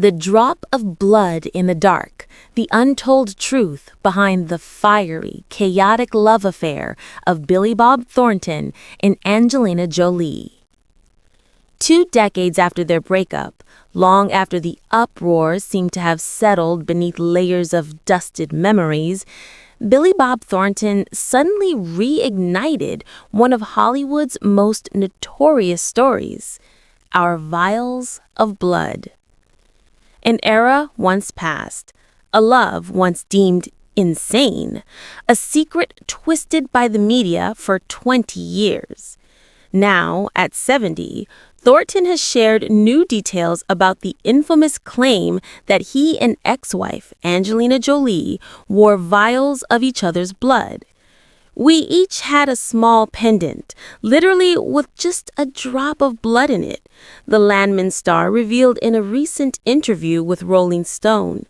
The drop of blood in the dark, the untold truth behind the fiery, chaotic love affair of Billy Bob Thornton and Angelina Jolie. 2 decades after their breakup, long after the uproar seemed to have settled beneath layers of dusted memories, Billy Bob Thornton suddenly reignited one of Hollywood's most notorious stories, our vials of blood. An era once past, a love once deemed insane, a secret twisted by the media for 20 years. Now, at 70, Thornton has shared new details about the infamous claim that he and ex-wife Angelina Jolie wore vials of each other's blood. We each had a small pendant, literally with just a drop of blood in it, the Landman star revealed in a recent interview with Rolling Stone.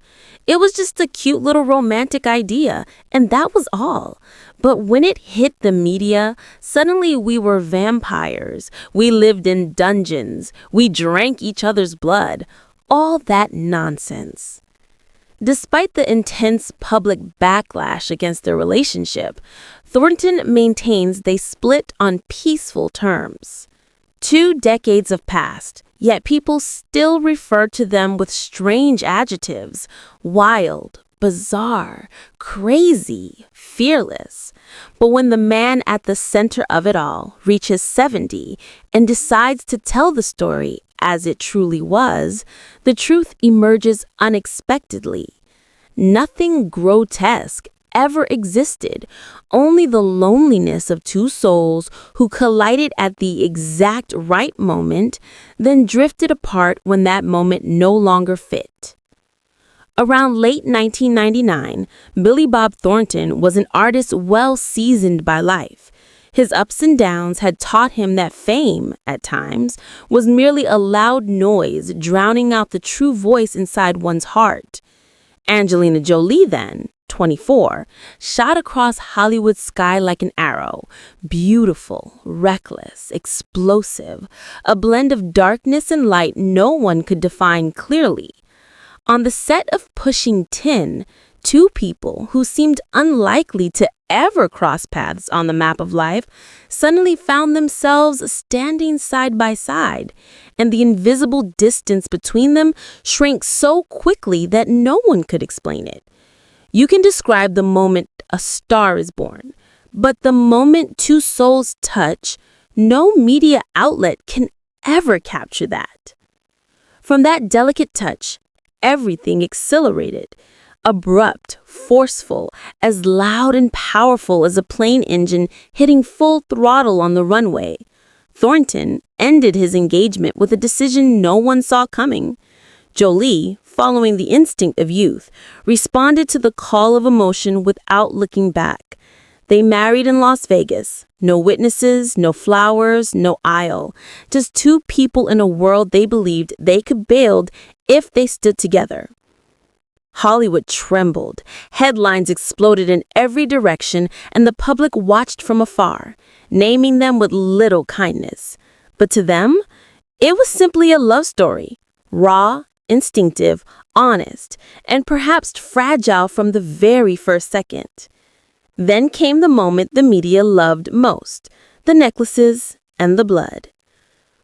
It was just a cute little romantic idea, and that was all. But when it hit the media, suddenly we were vampires. We lived in dungeons. We drank each other's blood. All that nonsense. Despite the intense public backlash against their relationship, Thornton maintains they split on peaceful terms. 2 decades have passed, yet people still refer to them with strange adjectives: wild, bizarre, crazy, fearless. But when the man at the center of it all reaches 70 and decides to tell the story as it truly was, the truth emerges unexpectedly. Nothing grotesque ever existed, only the loneliness of 2 souls who collided at the exact right moment, then drifted apart when that moment no longer fit. Around late 1999, Billy Bob Thornton was an artist well seasoned by life. His ups and downs had taught him that fame, at times, was merely a loud noise drowning out the true voice inside one's heart. Angelina Jolie then, 24, shot across Hollywood's sky like an arrow, beautiful, reckless, explosive, a blend of darkness and light no one could define clearly. On the set of Pushing 10, 2 people who seemed unlikely to ever cross paths on the map of life suddenly found themselves standing side by side, and the invisible distance between them shrank so quickly that no one could explain it. You can describe the moment a star is born, but the moment 2 souls touch, no media outlet can ever capture that. From that delicate touch, everything accelerated. Abrupt, forceful, as loud and powerful as a plane engine hitting full throttle on the runway. Thornton ended his engagement with a decision no one saw coming. Jolie, following the instinct of youth, responded to the call of emotion without looking back. They married in Las Vegas. No witnesses, no flowers, no aisle. Just 2 people in a world they believed they could build if they stood together. Hollywood trembled. Headlines exploded in every direction, and the public watched from afar, naming them with little kindness. But to them, it was simply a love story, raw, instinctive, honest, and perhaps fragile from the very first second. Then came the moment the media loved most, the necklaces and the blood.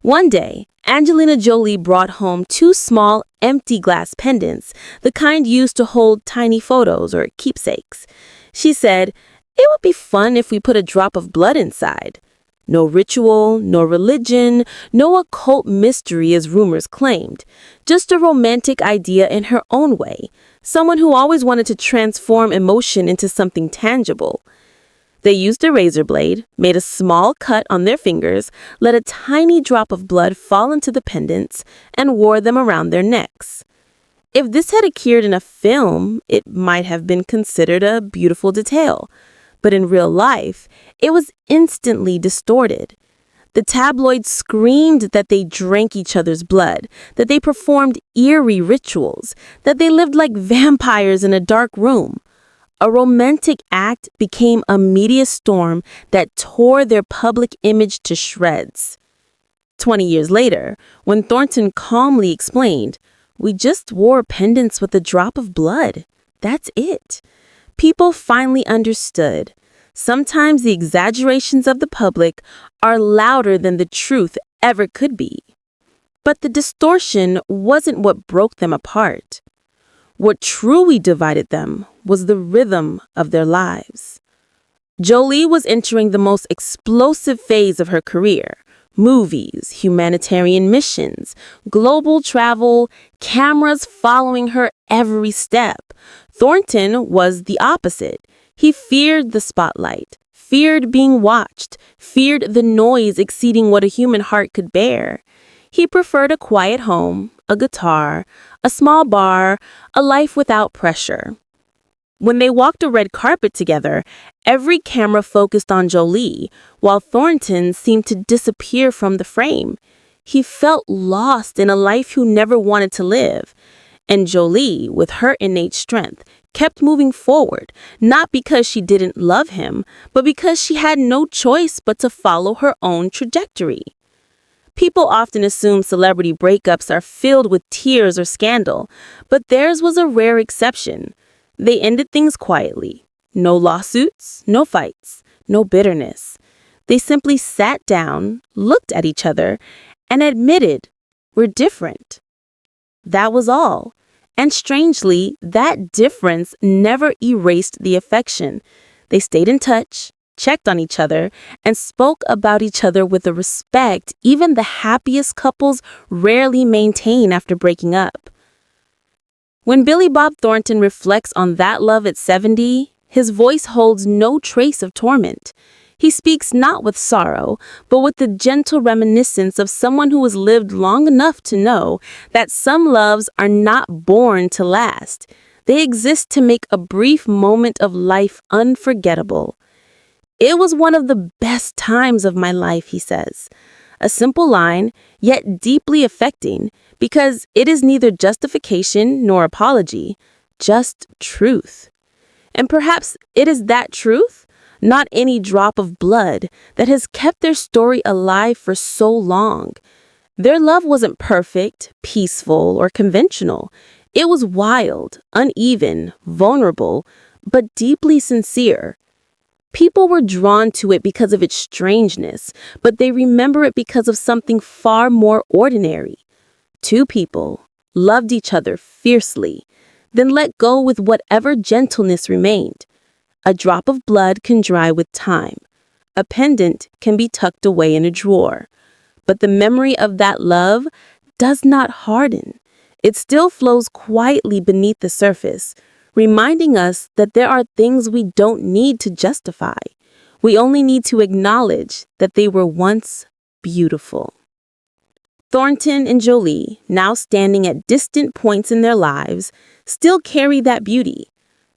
One day, Angelina Jolie brought home 2 small, empty glass pendants, the kind used to hold tiny photos or keepsakes. She said, "It would be fun if we put a drop of blood inside." No ritual, no religion, no occult mystery as rumors claimed. Just a romantic idea in her own way. Someone who always wanted to transform emotion into something tangible. They used a razor blade, made a small cut on their fingers, let a tiny drop of blood fall into the pendants, and wore them around their necks. If this had occurred in a film, it might have been considered a beautiful detail. But in real life, it was instantly distorted. The tabloids screamed that they drank each other's blood, that they performed eerie rituals, that they lived like vampires in a dark room. A romantic act became a media storm that tore their public image to shreds. 20 years later, when Thornton calmly explained, We just wore pendants with a drop of blood. That's it. People finally understood. Sometimes the exaggerations of the public are louder than the truth ever could be. But the distortion wasn't what broke them apart. What truly divided them was the rhythm of their lives. Jolie was entering the most explosive phase of her career. Movies, humanitarian missions, global travel, cameras following her every step. Thornton was the opposite. He feared the spotlight, feared being watched, feared the noise exceeding what a human heart could bear. He preferred a quiet home, a guitar, a small bar, a life without pressure. When they walked a red carpet together, every camera focused on Jolie, while Thornton seemed to disappear from the frame. He felt lost in a life he never wanted to live. And Jolie, with her innate strength, kept moving forward, not because she didn't love him, but because she had no choice but to follow her own trajectory. People often assume celebrity breakups are filled with tears or scandal, but theirs was a rare exception. They ended things quietly. No lawsuits, no fights, no bitterness. They simply sat down, looked at each other, and admitted, "We're different." That was all. And strangely, that difference never erased the affection. They stayed in touch, checked on each other, and spoke about each other with a respect even the happiest couples rarely maintain after breaking up. When Billy Bob Thornton reflects on that love at 70, his voice holds no trace of torment. He speaks not with sorrow, but with the gentle reminiscence of someone who has lived long enough to know that some loves are not born to last. They exist to make a brief moment of life unforgettable. "It was one of the best times of my life," he says. A simple line, yet deeply affecting, because it is neither justification nor apology, just truth. And perhaps it is that truth, not any drop of blood, that has kept their story alive for so long. Their love wasn't perfect, peaceful, or conventional. It was wild, uneven, vulnerable, but deeply sincere. People were drawn to it because of its strangeness, but they remember it because of something far more ordinary. Two people loved each other fiercely, then let go with whatever gentleness remained. A drop of blood can dry with time. A pendant can be tucked away in a drawer. But the memory of that love does not harden. It still flows quietly beneath the surface, reminding us that there are things we don't need to justify. We only need to acknowledge that they were once beautiful. Thornton and Jolie, now standing at distant points in their lives, still carry that beauty.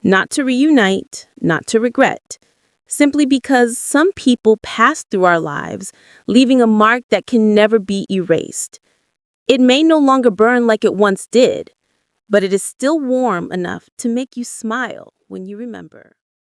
Not to reunite, not to regret, simply because some people pass through our lives, leaving a mark that can never be erased. It may no longer burn like it once did, but it is still warm enough to make you smile when you remember.